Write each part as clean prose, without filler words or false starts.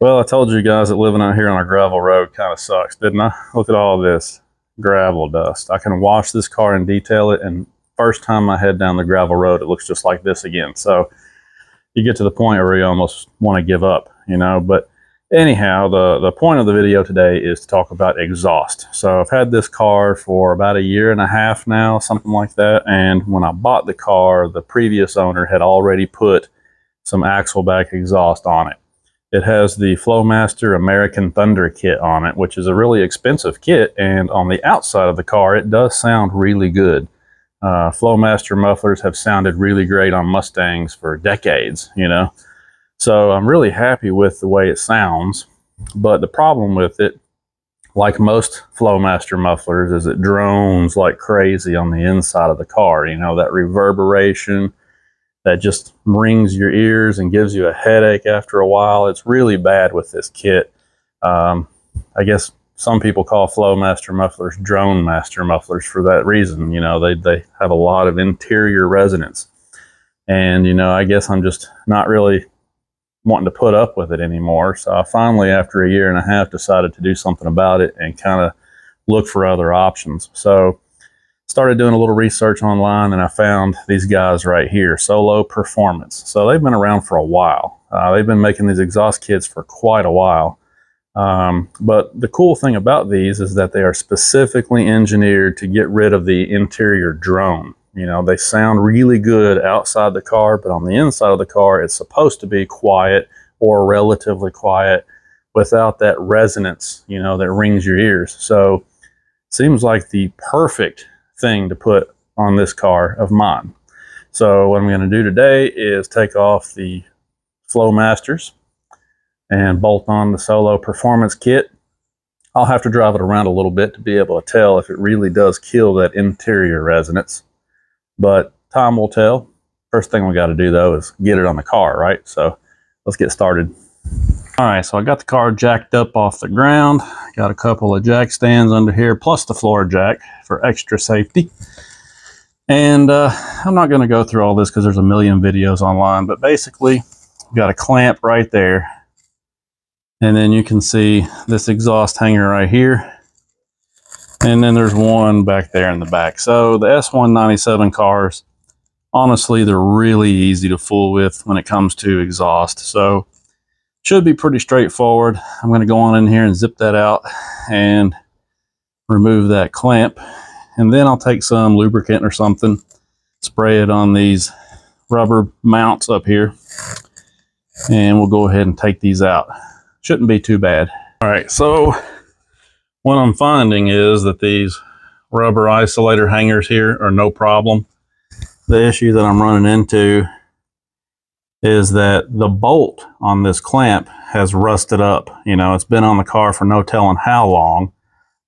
Well, I told you guys that living out here on a gravel road kind of sucks, didn't I? Look at all this gravel dust. I can wash this car and detail it, and first time I head down the gravel road, it looks just like this again. So you get to the point where you almost want to give up, But anyhow, the point of the video today is to talk about exhaust. So I've had this car for about a year and a half now, something like that. And when I bought the car, the previous owner had already put some axleback exhaust on it. It has the Flowmaster American Thunder kit on it, which is a really expensive kit, and on the outside of the car, it does sound really good. Flowmaster mufflers have sounded really great on Mustangs for decades, So I'm really happy with the way it sounds, but the problem with it, like most Flowmaster mufflers, is it drones like crazy on the inside of the car, that reverberation that just rings your ears and gives you a headache after a while. It's really bad with this kit. I guess some people call Flowmaster mufflers drone master mufflers for that reason. They have a lot of interior resonance. And, I guess I'm just not really wanting to put up with it anymore. So I finally, after a year and a half, decided to do something about it and kind of look for other options. So started doing a little research online, and I found these guys right here, Solo Performance. So they've been around for a while. They've been making these exhaust kits for quite a while. But the cool thing about these is that they are specifically engineered to get rid of the interior drone. They sound really good outside the car, but on the inside of the car, it's supposed to be quiet or relatively quiet without that resonance, that rings your ears. So seems like the perfect thing to put on this car of mine. So what I'm going to do today is take off the Flowmasters and bolt on the Solo Performance kit. I'll have to drive it around a little bit to be able to tell if it really does kill that interior resonance, but time will tell. First thing we got to do though is get it on the car, right? So let's get started. All right, so I got the car jacked up off the ground. Got a couple of jack stands under here, plus the floor jack for extra safety. And I'm not going to go through all this because there's a million videos online, but basically, got a clamp right there. And then you can see this exhaust hanger right here. And then there's one back there in the back. So the S197 cars, honestly, they're really easy to fool with when it comes to exhaust. So should be pretty straightforward. I'm going to go on in here and zip that out and remove that clamp. And then I'll take some lubricant or something, spray it on these rubber mounts up here, and we'll go ahead and take these out. Shouldn't be too bad. All right, so what I'm finding is that these rubber isolator hangers here are no problem. The issue that I'm running into is that the bolt on this clamp has rusted up. It's been on the car for no telling how long.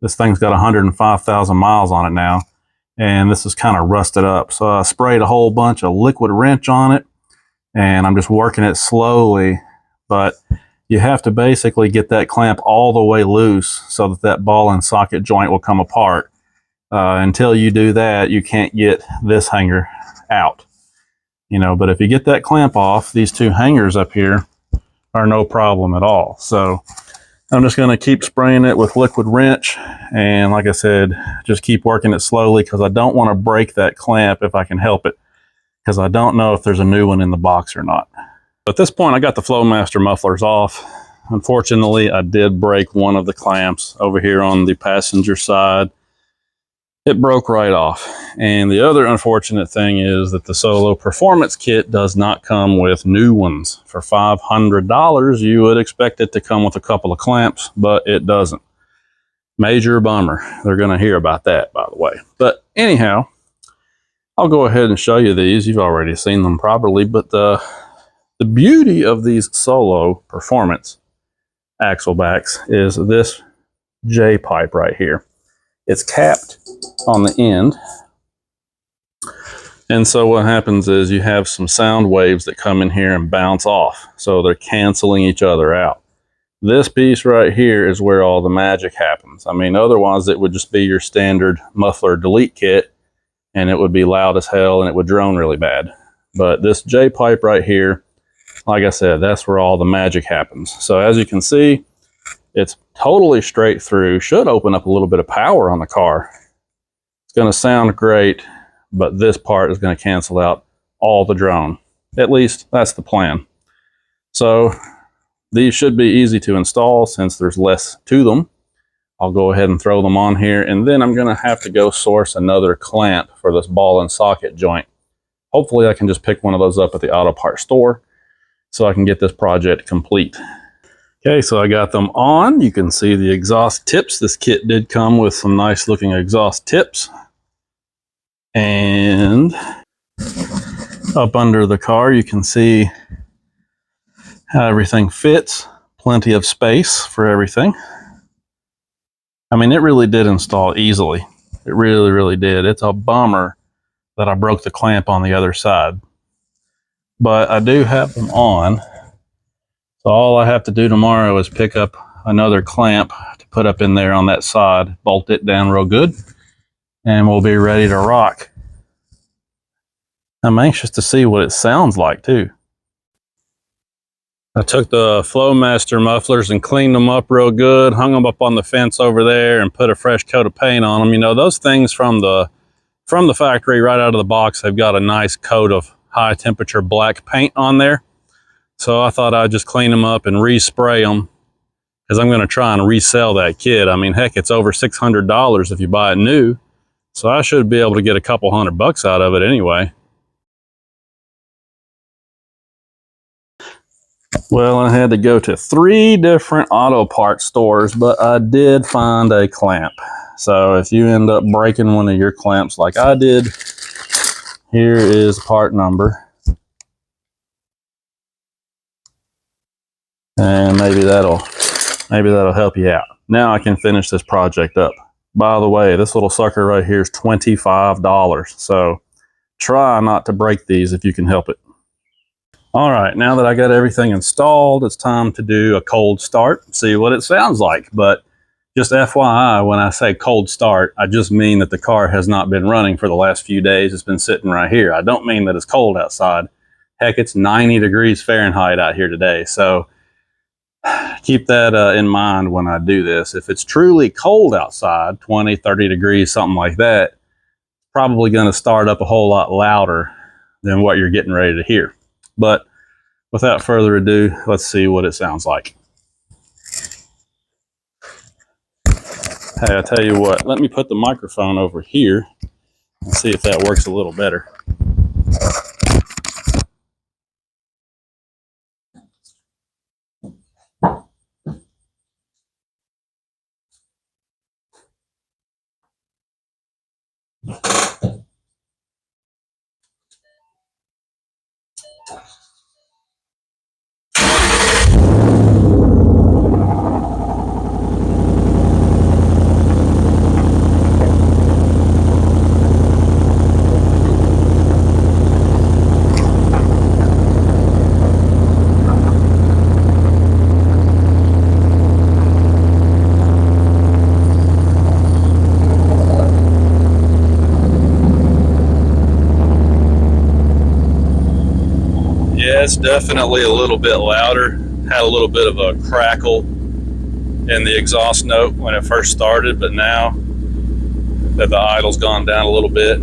This thing's got 105,000 miles on it now, and this is kind of rusted up. So I sprayed a whole bunch of liquid wrench on it, and I'm just working it slowly, but you have to basically get that clamp all the way loose so that that ball and socket joint will come apart. Until you do that, you can't get this hanger out. But if you get that clamp off, these two hangers up here are no problem at all. So I'm just going to keep spraying it with liquid wrench. And like I said, just keep working it slowly because I don't want to break that clamp if I can help it, because I don't know if there's a new one in the box or not. At this point, I got the Flowmaster mufflers off. Unfortunately, I did break one of the clamps over here on the passenger side. It broke right off. And the other unfortunate thing is that the Solo Performance kit does not come with new ones. For $500, you would expect it to come with a couple of clamps, but it doesn't. Major bummer. They're going to hear about that, by the way. But anyhow, I'll go ahead and show you these. You've already seen them probably, but the beauty of these Solo Performance axle backs is this J pipe right here. It's capped on the end, and so what happens is you have some sound waves that come in here and bounce off, so they're canceling each other out. This piece right here is where all the magic happens. I mean, otherwise it would just be your standard muffler delete kit, and it would be loud as hell and it would drone really bad. But this J pipe right here like I said, that's where all the magic happens. So as you can see, it's totally straight through. Should open up a little bit of power on the car. It's going to sound great, but this part is going to cancel out all the drone. At least that's the plan. So these should be easy to install since there's less to them. I'll go ahead and throw them on here, and then I'm going to have to go source another clamp for this ball and socket joint. Hopefully I can just pick one of those up at the auto parts store so I can get this project complete. Okay, so I got them on. You can see the exhaust tips. This kit did come with some nice looking exhaust tips. And up under the car, you can see how everything fits. Plenty of space for everything. I mean, it really did install easily. It really, really did. It's a bummer that I broke the clamp on the other side. But I do have them on. So all I have to do tomorrow is pick up another clamp to put up in there on that side, bolt it down real good, and we'll be ready to rock. I'm anxious to see what it sounds like too. I took the Flowmaster mufflers and cleaned them up real good, hung them up on the fence over there and put a fresh coat of paint on them. You know, those things from the factory right out of the box, they've got a nice coat of high temperature black paint on there. So I thought I'd just clean them up and respray them because I'm going to try and resell that kit. I mean, heck, it's over $600 if you buy it new. So I should be able to get a couple $100 out of it anyway. Well, I had to go to 3 different auto parts stores, but I did find a clamp. So if you end up breaking one of your clamps like I did, here is part number. And maybe that'll help you out. Now I can finish this project up. By the way, this little sucker right here is $25. So try not to break these if you can help it. All right, now that I got everything installed, it's time to do a cold start, see what it sounds like. But just FYI, when I say cold start, I just mean that the car has not been running for the last few days. It's been sitting right here. I don't mean that it's cold outside. Heck, it's 90 degrees Fahrenheit out here today. So keep that in mind when I do this. If it's truly cold outside, 20, 30 degrees, something like that, probably going to start up a whole lot louder than what you're getting ready to hear. But without further ado, let's see what it sounds like. Hey, I tell you what, let me put the microphone over here and see if that works a little better. Yeah, it's definitely a little bit louder. Had a little bit of a crackle in the exhaust note when it first started, but now that the idle's gone down a little bit,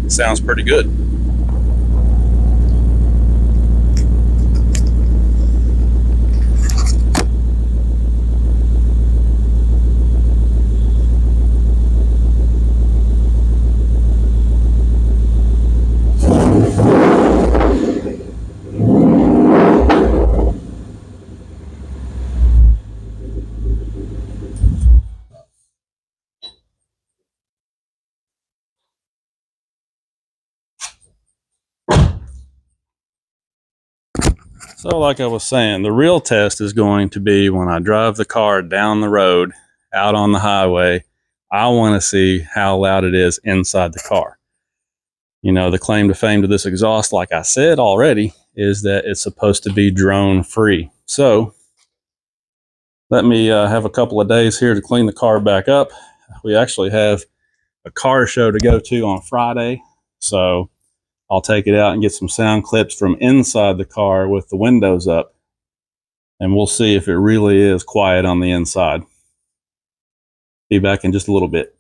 it sounds pretty good. So like I was saying, the real test is going to be when I drive the car down the road, out on the highway. I want to see how loud it is inside the car. You know, the claim to fame to this exhaust, like I said already, is that it's supposed to be drone free. So let me have a couple of days here to clean the car back up. We actually have a car show to go to on Friday. So I'll take it out and get some sound clips from inside the car with the windows up, and we'll see if it really is quiet on the inside. Be back in just a little bit.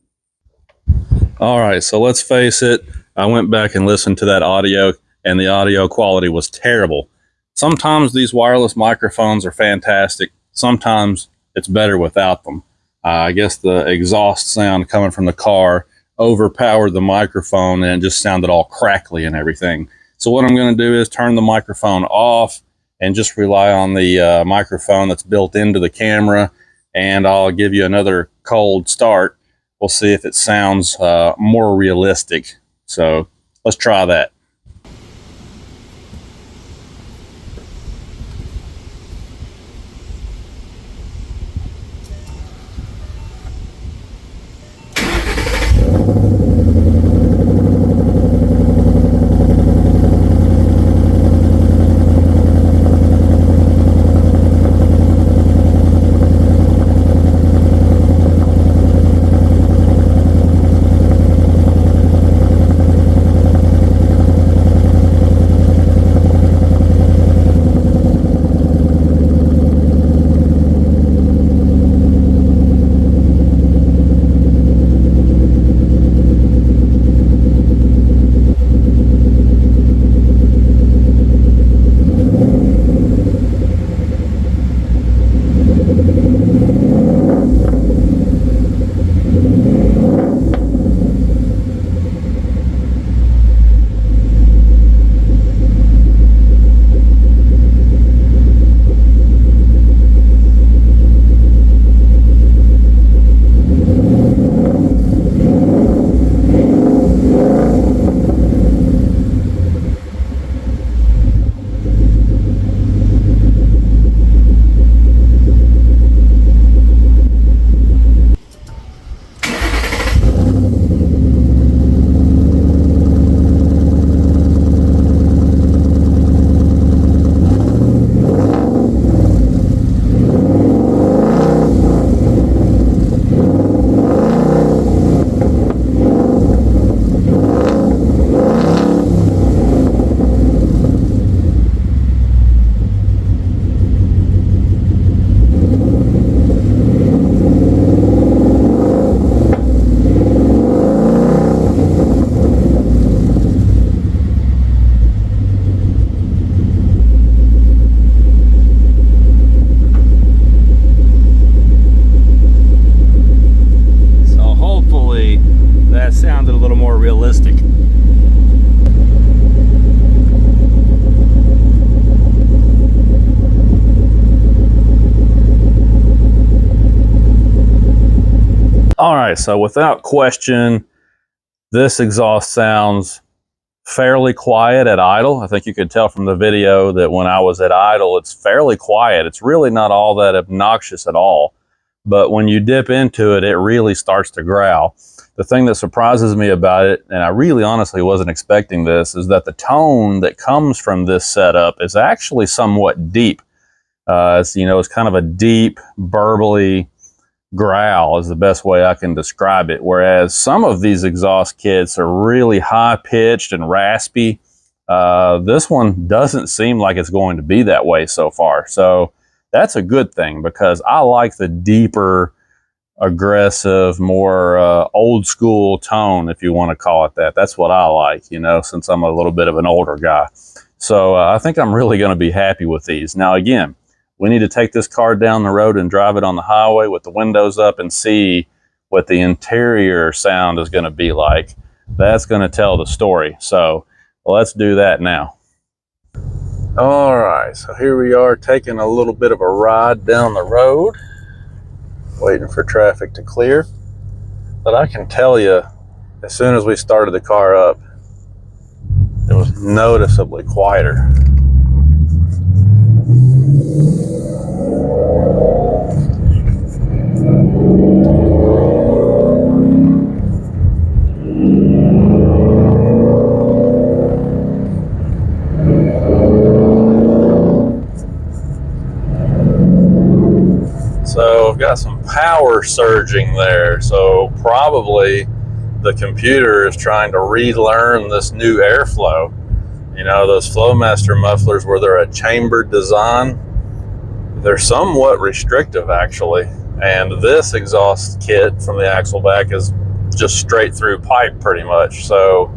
All right, so let's face it, I went back and listened to that audio, and the audio quality was terrible. Sometimes these wireless microphones are fantastic. Sometimes it's better without them. I guess the exhaust sound coming from the car overpowered the microphone, and it just sounded all crackly and everything. So what I'm going to do is turn the microphone off and just rely on the microphone that's built into the camera, and I'll give you another cold start. We'll see if it sounds more realistic. So let's try that. Sounded a little more realistic. All right, so without question, this exhaust sounds fairly quiet at idle. I think you could tell from the video that when I was at idle, it's fairly quiet. It's really not all that obnoxious at all. But when you dip into it, it really starts to growl. The thing that surprises me about it, and I really honestly wasn't expecting this, is that the tone that comes from this setup is actually somewhat deep. It's kind of a deep, burbly growl is the best way I can describe it. Whereas some of these exhaust kits are really high-pitched and raspy. This one doesn't seem like it's going to be that way so far. So that's a good thing, because I like the deeper, aggressive, more old school tone, if you want to call it that. That's what I like, since I'm a little bit of an older guy. So I think I'm really going to be happy with these. Now, again, we need to take this car down the road and drive it on the highway with the windows up and see what the interior sound is going to be like. That's going to tell the story. So let's do that now. All right, so here we are taking a little bit of a ride down the road, waiting for traffic to clear. But I can tell you, as soon as we started the car up, it was noticeably quieter. So I've got some power surging there. So probably the computer is trying to relearn this new airflow. You know, those Flowmaster mufflers where they're a chambered design, they're somewhat restrictive actually. And this exhaust kit from the Axleback is just straight through pipe pretty much. So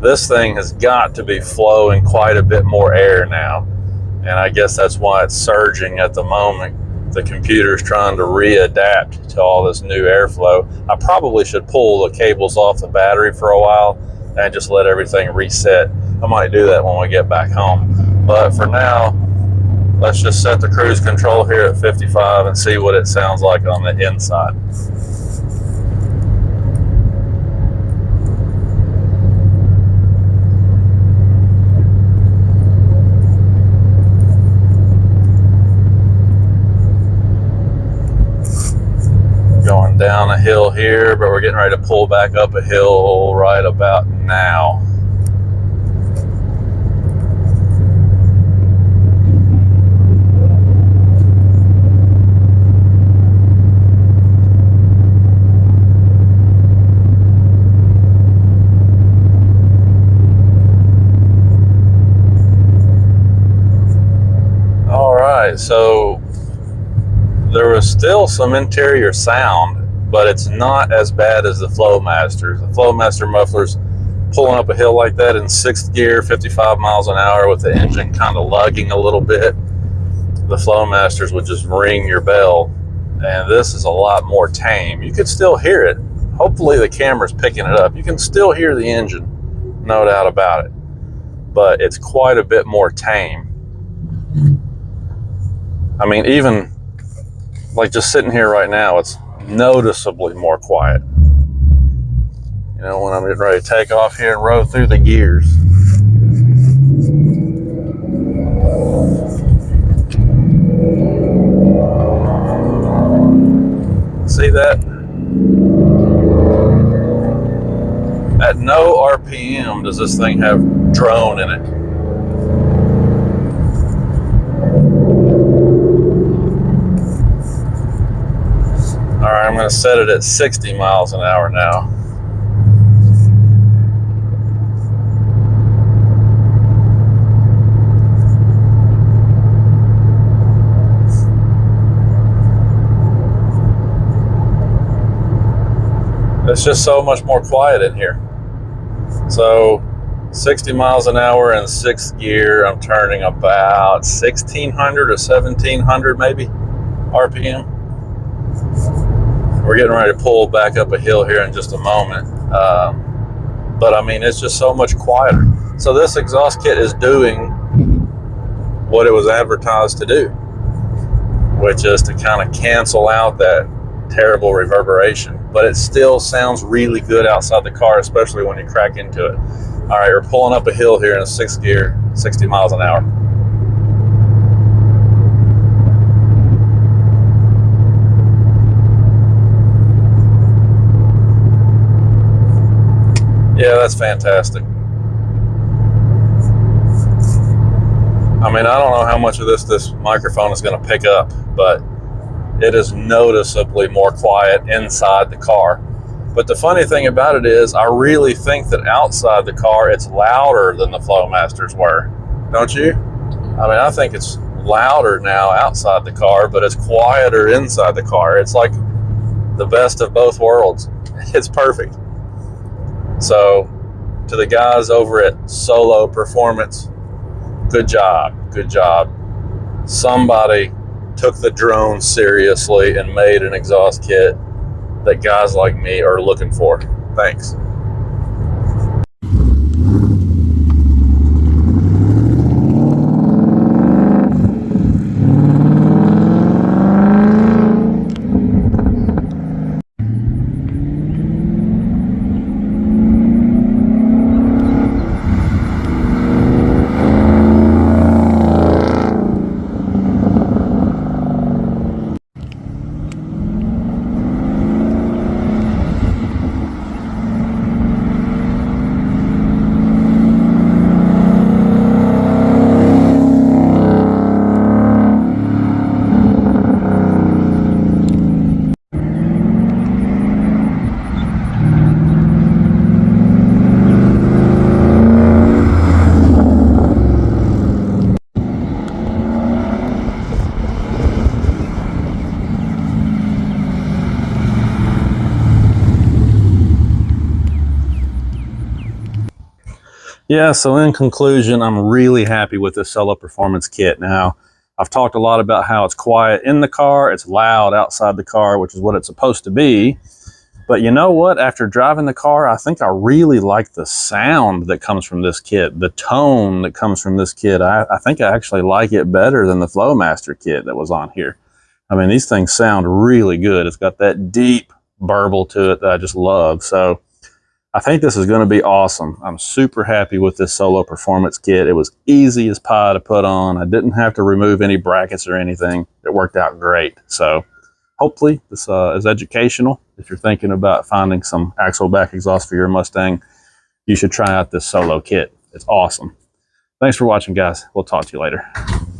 this thing has got to be flowing quite a bit more air now. And I guess that's why it's surging at the moment. The computer's trying to readapt to all this new airflow. I probably should pull the cables off the battery for a while and just let everything reset. I might do that when we get back home. But for now, let's just set the cruise control here at 55 and see what it sounds like on the inside. Going down a hill here, but we're getting ready to pull back up a hill right about now. All right, so there was still some interior sound, but it's not as bad as the Flowmasters. The Flowmaster mufflers pulling up a hill like that in 6th gear, 55 miles an hour with the engine kind of lugging a little bit, the Flowmasters would just ring your bell. And this is a lot more tame. You could still hear it. Hopefully the camera's picking it up. You can still hear the engine, no doubt about it. But it's quite a bit more tame. I mean, even like just sitting here right now, it's noticeably more quiet. You know, when I'm getting ready to take off here and roll through the gears. See that? At no RPM does this thing have drone in it. All right, I'm going to set it at 60 miles an hour now. It's just so much more quiet in here. So 60 miles an hour in 6th gear, I'm turning about 1600 or 1700 maybe RPM. We're getting ready to pull back up a hill here in just a moment. But I mean, it's just so much quieter. So this exhaust kit is doing what it was advertised to do, which is to kind of cancel out that terrible reverberation. But it still sounds really good outside the car, especially when you crack into it. All right, we're pulling up a hill here in 6th gear, 60 miles an hour. Yeah, that's fantastic. I mean, I don't know how much of this microphone is going to pick up, but it is noticeably more quiet inside the car. But the funny thing about it is, I really think that outside the car, it's louder than the Flowmasters were. Don't you? I mean, I think it's louder now outside the car, but it's quieter inside the car. It's like the best of both worlds. It's perfect. So, to the guys over at Solo Performance, good job, good job. Somebody took the drone seriously and made an exhaust kit that guys like me are looking for. Thanks. Yeah, so in conclusion, I'm really happy with this Solo Performance kit. Now, I've talked a lot about how it's quiet in the car, it's loud outside the car, which is what it's supposed to be. But you know what? After driving the car, I think I really like the sound that comes from this kit, the tone that comes from this kit. I think I actually like it better than the Flowmaster kit that was on here. I mean, these things sound really good. It's got that deep burble to it that I just love. So I think this is going to be awesome. I'm super happy with this Solo Performance kit. It was easy as pie to put on. I didn't have to remove any brackets or anything. It worked out great. So hopefully this is educational. If you're thinking about finding some axle back exhaust for your Mustang, you should try out this Solo kit. It's awesome. Thanks for watching, guys. We'll talk to you later.